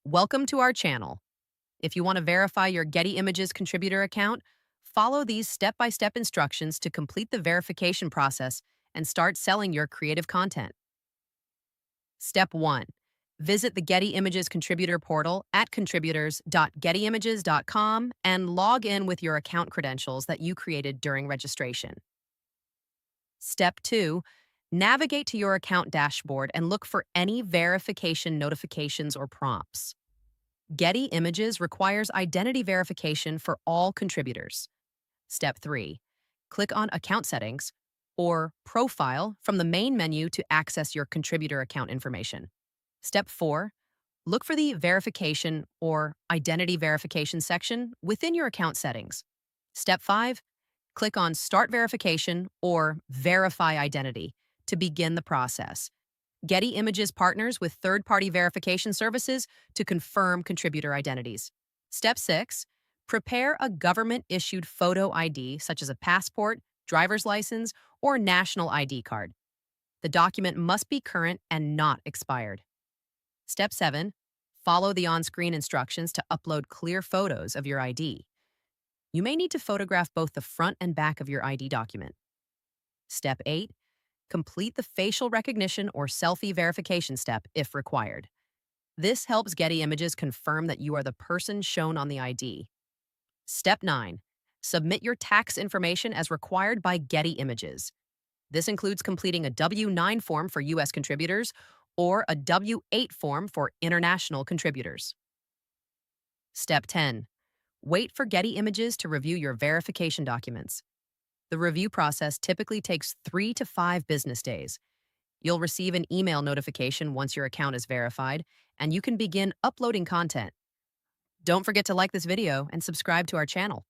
Welcome to our channel. If you want to verify your Getty Images contributor account, follow these step-by-step instructions to complete the verification process and start selling your creative content. Step 1. Visit the Getty Images contributor portal at contributors.gettyimages.com and log in with your account credentials that you created during registration. Step 2. Navigate to your account dashboard and look for any verification notifications or prompts. Getty Images requires identity verification for all contributors. Step 3. Click on Account Settings or Profile from the main menu to access your contributor account information. Step 4. Look for the Verification or Identity Verification section within your account settings. Step 5. Click on Start Verification or Verify Identity to begin the process. Getty Images partners with third-party verification services to confirm contributor identities. Step 6. Prepare a government-issued photo ID such as a passport, driver's license, or national ID card. The document must be current and not expired. Step 7. Follow the on-screen instructions to upload clear photos of your ID. You may need to photograph both the front and back of your ID document. Step 8. Complete the facial recognition or selfie verification step if required. This helps Getty Images confirm that you are the person shown on the ID. Step 9. Submit your tax information as required by Getty Images. This includes completing a W-9 form for U.S. contributors or a W-8 form for international contributors. Step 10. Wait for Getty Images to review your verification documents. The review process typically takes 3 to 5 business days. You'll receive an email notification once your account is verified, and you can begin uploading content. Don't forget to like this video and subscribe to our channel.